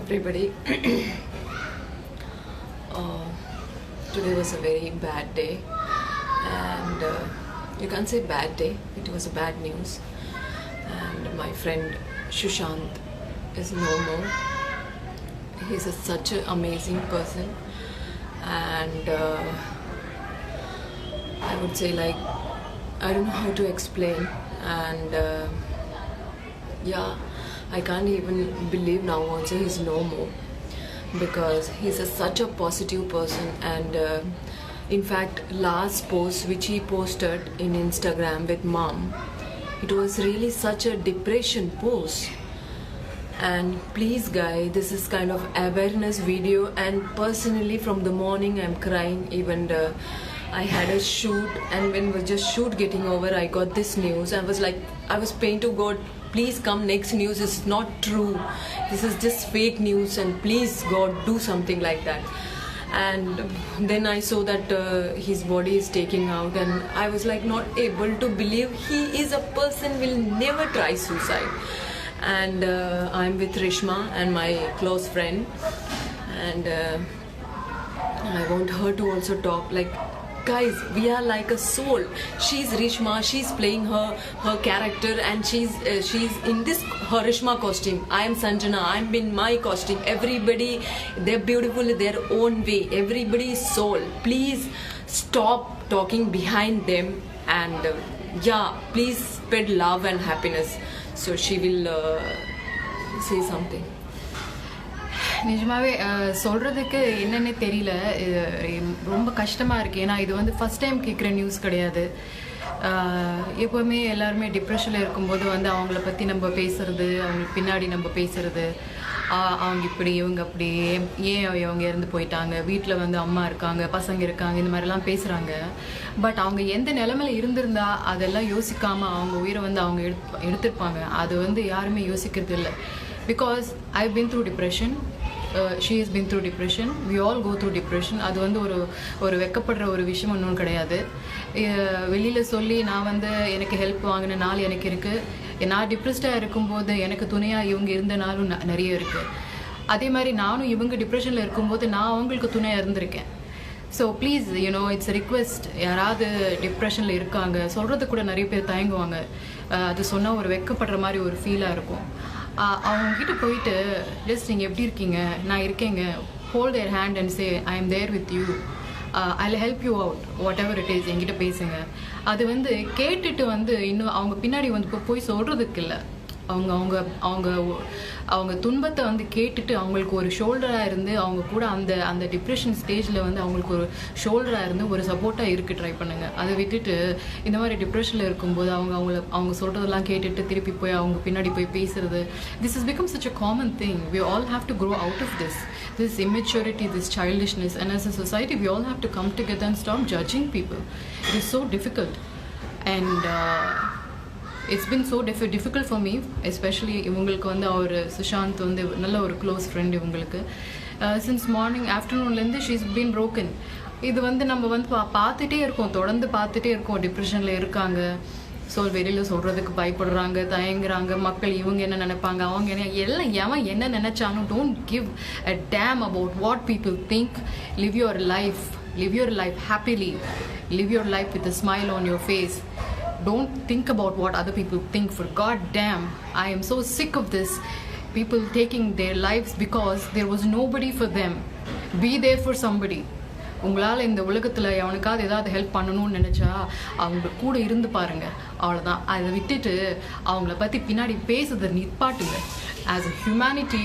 everybody. Today was a very bad day, and you can't say bad day, it was a bad news. And my friend Shushant is no more. He's such an amazing person, and I would say, like, I don't know how to explain, and I can't even believe now also he's no more, because he's such a positive person. And in fact, last post which he posted in Instagram with mom, it was really such a depression post. And please guys, this is kind of awareness video, and personally from the morning I'm crying. Even I had a shoot, and when was just shoot getting over, I got this news. I was praying to God, please come, next news is not true, this is just fake news, and please God do something like that. And then I saw that his body is taking out, and I was like not able to believe he is a person will never try suicide. And I'm with Rishma and my close friend, and I want her to also talk. Like, guys, we are like a soul. She's Rishma, she's playing her character, and she's in this her Rishma costume. I am Sanjana, I'm in my costume. Everybody, they're beautiful in their own way. Everybody is soul. Please stop talking behind them, and please spread love and happiness. So she will say something. நிஜமாவே சொல்கிறதுக்கு என்னென்னே தெரியல, ரொம்ப கஷ்டமாக இருக்குது. ஏன்னா இது வந்து ஃபஸ்ட் டைம் கேட்குற நியூஸ் கிடையாது. எப்போவுமே எல்லாருமே டிப்ரெஷனில் இருக்கும்போது வந்து அவங்கள பற்றி நம்ம பேசுகிறது, அவங்களுக்கு பின்னாடி நம்ம பேசுகிறது, அவங்க இப்படி இவங்க அப்படி, ஏன் அவங்க இறந்து போயிட்டாங்க, வீட்டில் வந்து அம்மா இருக்காங்க, பசங்க இருக்காங்க, இந்த மாதிரிலாம் பேசுகிறாங்க. பட் அவங்க எந்த நிலைமையில் இருந்திருந்தா அதெல்லாம் யோசிக்காமல் அவங்க உயிரை வந்து அவங்க எடுத்திருப்பாங்க. அது வந்து யாருமே யோசிக்கிறது இல்லை. Because I been through depression, she has been through depression, we all go through depression. அது வந்து ஒரு வெக்கப்படுற ஒரு விஷயம் ஒன்றும் கிடையாது. வெளியில் சொல்லி நான் வந்து எனக்கு ஹெல்ப் வாங்கின நாள் எனக்கு இருக்குது. நான் டிப்ரெஸ்டாக இருக்கும்போது எனக்கு துணையாக இவங்க இருந்த நாளும் நிறைய இருக்குது. அதே மாதிரி நானும் இவங்க டிப்ரெஷனில் இருக்கும்போது நான் அவங்களுக்கு துணையாக இருந்திருக்கேன். ஸோ ப்ளீஸ் இட்ஸ் ரிக்வெஸ்ட், யாராவது டிப்ரெஷனில் இருக்காங்க, சொல்கிறது கூட நிறைய பேர் தயங்குவாங்க. அது சொன்னால் ஒரு வெக்கப்படுற மாதிரி ஒரு ஃபீலாக இருக்கும். அவங்கக்கிட்ட போயிட்டு ஜஸ்ட் நீங்கள் எப்படி இருக்கீங்க, நான் இருக்கேங்க, hold their hand and say I am there with you, I help you out, whatever it is, என்கிட்ட பேசுங்க. அது வந்து கேட்டுட்டு வந்து இன்னும் அவங்க பின்னாடி வந்து போய் சொல்கிறதுக்கு இல்லை. அவங்க அவங்க அவங்க அவங்க துன்பத்தை வந்து கேட்டுட்டு அவங்களுக்கு ஒரு ஷோல்டராக இருந்து அவங்க கூட அந்த டிப்ரெஷன் ஸ்டேஜில் வந்து அவங்களுக்கு ஒரு ஷோல்டராக இருந்து ஒரு சப்போர்ட்டாக இருக்க ட்ரை பண்ணுங்கள். அதை விட்டுட்டு இந்த மாதிரி டிப்ரெஷனில் இருக்கும்போது அவங்க சொல்கிறதெல்லாம் கேட்டுட்டு திருப்பி போய் அவங்க பின்னாடி போய் பேசுறது, this is become such a common thing. We all have to grow out of this immaturity, this childishness, and as a society we all have to come together and stop judging people. It is so difficult, and it's been so difficult for me, especially இவங்களுக்கு வந்து அவர் சுஷாந்த் வந்து நல்ல ஒரு close friend இவங்களுக்கு. Since morning ஆஃப்டர்நூன்லேருந்து she's been broken. இது வந்து நம்ம வந்து பார்த்துட்டே இருக்கோம், தொடர்ந்து பார்த்துட்டே இருக்கோம். டிப்ரெஷனில் இருக்காங்க, வெளியில் சொல்கிறதுக்கு பயப்படுறாங்க, தயங்குறாங்க. மக்கள் இவங்க என்ன நினைப்பாங்க, அவங்க எல்லாம் எவன் என்ன நினச்சாலும் don't give a dam about what people think. live your life happily, live your life with a smile on your face. Don't think about what other people think. For God damn, I am so sick of this. People taking their lives because there was nobody for them. Be there for somebody. உங்களால் இந்த உலகத்தில் அவனுக்காவது ஏதாவது help பண்ணணும்னு நினச்சா அவங்க கூட இருந்து பாருங்கள், அவ்வளோதான். அதை விட்டுட்டு அவங்கள பற்றி பின்னாடி பேசுறதை நிப்பாட்டுங்க. ஆஸ் அ ஹியூமனிட்டி,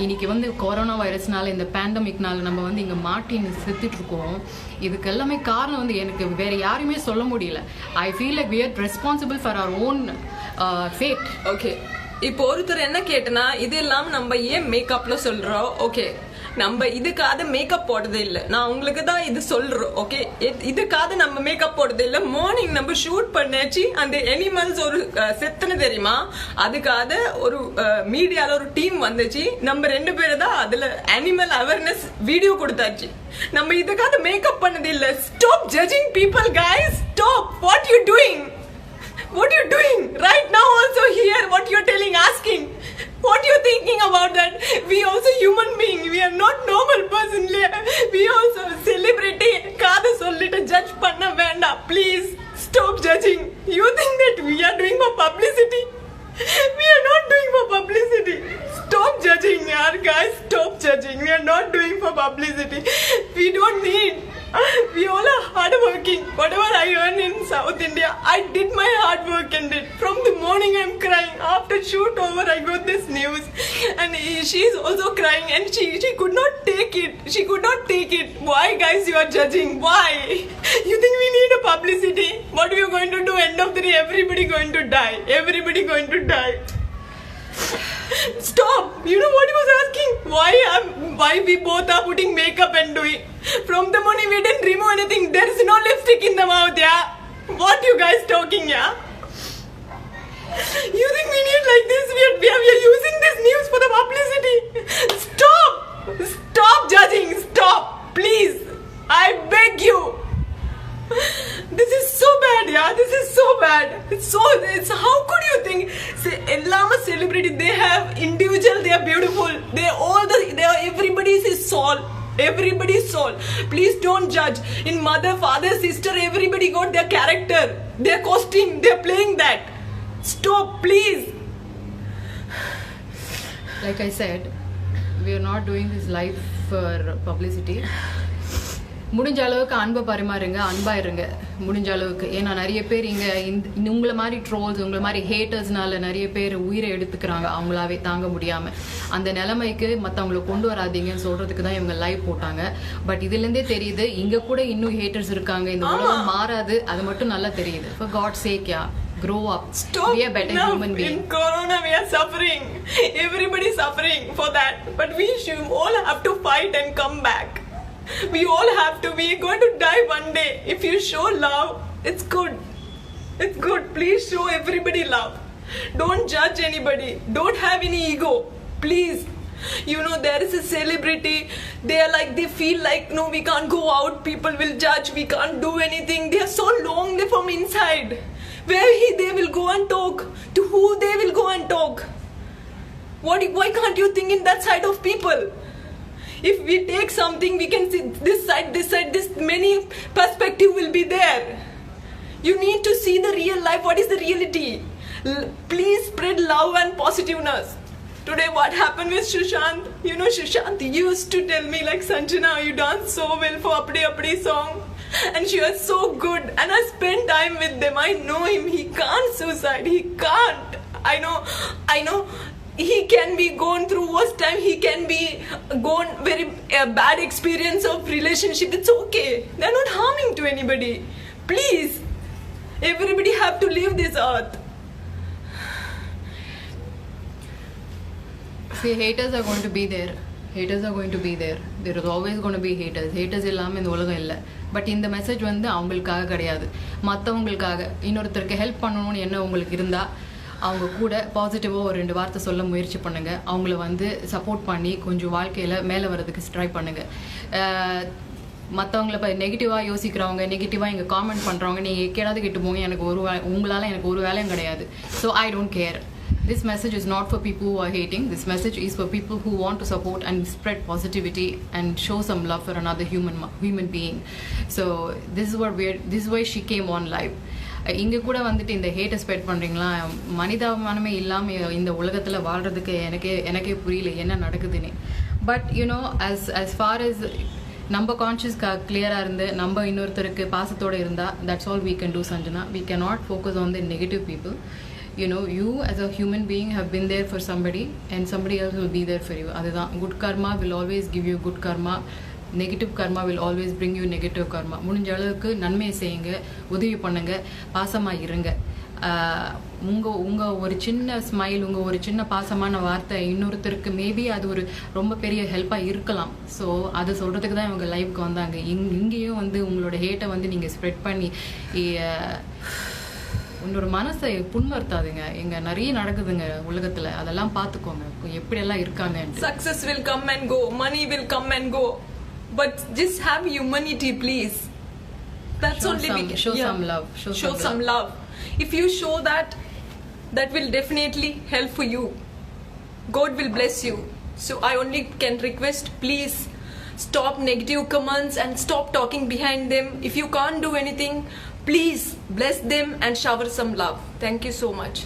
இன்னைக்கு வந்து கொரோனா வைரஸ்னால, இந்த பேண்டமிக்னால நம்ம வந்து இங்கே மாட்டின்னு செத்துட்ருக்கோம். இதுக்கு எல்லாமே காரணம் வந்து எனக்கு வேறு யாருமே சொல்ல முடியல. I feel like we are responsible for our own fate. Okay, இப்போ ஒருத்தர் என்ன கேட்டனா, இது எல்லாம் நம்ம ஏன் மேக்கப்ல சொல்றோம்? ஓகே, நம்ம இதுக்காக மேக்கப் போடுறது இல்லை, நான் உங்களுக்கு தான் இது சொல்றோம். ஓகே, இதுக்காக நம்ம மேக்கப் போடுறது இல்லை. மார்னிங் நம்ம ஷூட் பண்ணாச்சு, அந்த அனிமல்ஸ் ஒரு செத்துன்னு தெரியுமா, அதுக்காக ஒரு மீடியால ஒரு டீம் வந்துச்சு. நம்ம 2 பேரும் தான் அதுல அனிமல் அவேர்னஸ் வீடியோ கொடுத்தாச்சு. நம்ம இதுக்காக மேக்கப் பண்ணது இல்லை. Stop judging people guys, stop. What you doing? What are you doing right now also here? What you're telling, asking? What you thinking about that? doing for publicity. We are not doing for publicity. Stop judging, yaar, guys. Stop judging. We are not doing for publicity. We don't need. We all are hardworking. Whatever I earn in South India, I did my hard work and did. From the morning I'm crying. After shoot over, I got this news, and she is also crying, and she could not take it. She could not take it. Why, guys, you are judging? Why? You think we need a publicity? What we are going to do? End of the day, everybody going to die. Everybody going to die. Stop! You know what he was asking? Why we both are putting makeup and doing? From the morning we didn't remove anything. There is no lipstick in the mouth, yeah? What you guys talking, yeah? You think we need like this? We are using this news for the publicity. Stop! Stop judging! Stop! Please! I beg you! This is so bad, yeah. This is so bad. It's how could you think? Say, Ellama celebrity. They have individual. They are beautiful. They are everybody's his soul. Everybody's soul. Please don't judge. In mother, father, sister, everybody got their character, their costume. They are playing that. Stop, please. Like I said, we are not doing this live for publicity. முடிஞ்ச அளவுக்கு அன்பை பரிமாறுங்க, அன்பா இருங்க முடிஞ்ச அளவுக்கு. ஏன்னா நிறைய பேர் இங்கே உங்களை மாதிரி ட்ரோல்ஸ், உங்களை மாதிரி ஹேட்டர்ஸ்னால நிறைய பேர் உயிரை எடுத்துக்கிறாங்க அவங்களாவே தாங்க முடியாமல். அந்த நிலைமைக்கு மற்றவங்களை கொண்டு வராதிங்கன்னு சொல்கிறதுக்கு தான் இவங்க லைவ் போட்டாங்க. பட் இதுலேருந்தே தெரியுது இங்கே கூட இன்னும் ஹேட்டர்ஸ் இருக்காங்க. இந்த உலகம் மாறாது, அது மட்டும் நல்லா தெரியுது. For God's sake, yeah. Grow up. Stop. Be a better human being. In Corona, we are suffering. Everybody suffering for that. But we should all have to fight and come back. We all have to. We are going to die one day. If you show love, it's good. It's good. Please show everybody love. Don't judge anybody. Don't have any ego. Please. You know, there is a celebrity. They feel like, no, we can't go out. People will judge. We can't do anything. They are so long from inside. Where they will go and talk? To who they will go and talk? Why can't you think in that side of people? If we take something, we can see this side, this many perspective will be there. You need to see the real life. What is the reality? Please spread love and positiveness. Today what happened with Sushant? You know, Sushant used to tell me like, Sanjana, you dance so well for Apdi Apdi song. And she was so good. And I spent time with them. I know him. He can't suicide. He can't. I know. He can be gone through worst time. He can be gone very bad experience of relationship. It's okay. They're not harming to anybody. Please, everybody have to leave this earth. See, haters are going to be there. Haters are going to be there. There is always going to be haters. Haters இல்லாமல் இந்த உலகம் இல்லை. But இந்த message வந்து அவங்களுக்காக கிடையாது, மற்றவங்களுக்காக. இன்னொருத்தருக்கு ஹெல்ப் பண்ணணும்னு என்ன உங்களுக்கு இருந்தால் அவங்க கூட பாசிட்டிவாக ஒரு 2 வார்த்தை சொல்ல முயற்சி பண்ணுங்கள். அவங்கள வந்து சப்போர்ட் பண்ணி கொஞ்சம் வாழ்க்கையில் மேலே வர்றதுக்கு ட்ரை பண்ணுங்கள். மற்றவங்கள இப்போ நெகட்டிவாக யோசிக்கிறவங்க, நெகட்டிவாக இங்கே காமெண்ட் பண்ணுறவங்க, நீங்கள் எக்கேடாவது கெட்டு போங்க, எனக்கு உங்களால் எனக்கு ஒரு வேலையும் கிடையாது. So I don't care. This message is not for people who are hating. This message is for people who want to support and spread positivity and show some love for another human being. So this is why she came on live. இங்கே கூட வந்துட்டு இந்த ஹேட்டை spread பண்ணுறீங்களா? மனிதாபிமானமே இல்லாமல் இந்த உலகத்தில் வாழ்கிறதுக்கு எனக்கே புரியல என்ன நடக்குதுன்னு. But you know as far as நம்ம கான்ஷியஸ் கிளியராக இருந்து நம்ம இன்னொருத்தருக்கு பாசத்தோடு இருந்தால், that's all we can do, Sanjana. We cannot focus on the negative people. You know, you as a human being have been there for somebody and somebody else will be there for you. அதுதான், good karma will always give you good karma. Negative karma will always bring you negative karma. முடிஞ்ச அளவுக்கு நன்மையை செய்யுங்க, உதவி பண்ணுங்க, பாசமாக இருங்க. உங்கள் ஒரு சின்ன ஸ்மைல், உங்கள் ஒரு சின்ன பாசமான வார்த்தை இன்னொருத்தருக்கு மேபி அது ஒரு ரொம்ப பெரிய ஹெல்ப்பாக இருக்கலாம். ஸோ அதை சொல்கிறதுக்கு தான் இவங்க லைவுக்கு வந்தாங்க. இங்கேயும் வந்து உங்களோட ஹேட்டை வந்து நீங்கள் ஸ்ப்ரெட் பண்ணி உன்னோட மனசை புண்படுத்தாதுங்க. இங்கே நிறைய நடக்குதுங்க உலகத்தில், அதெல்லாம் பார்த்துக்கோங்க எப்படியெல்லாம் இருக்காங்க. Success will come and go, money will come and go, but just have humanity, please. That's only we can. Show some love. Show some love. If you show that, that will definitely help for you. God will bless you. So I only can request, please stop negative comments and stop talking behind them. If you can't do anything, Please bless them and shower some love. Thank you so much.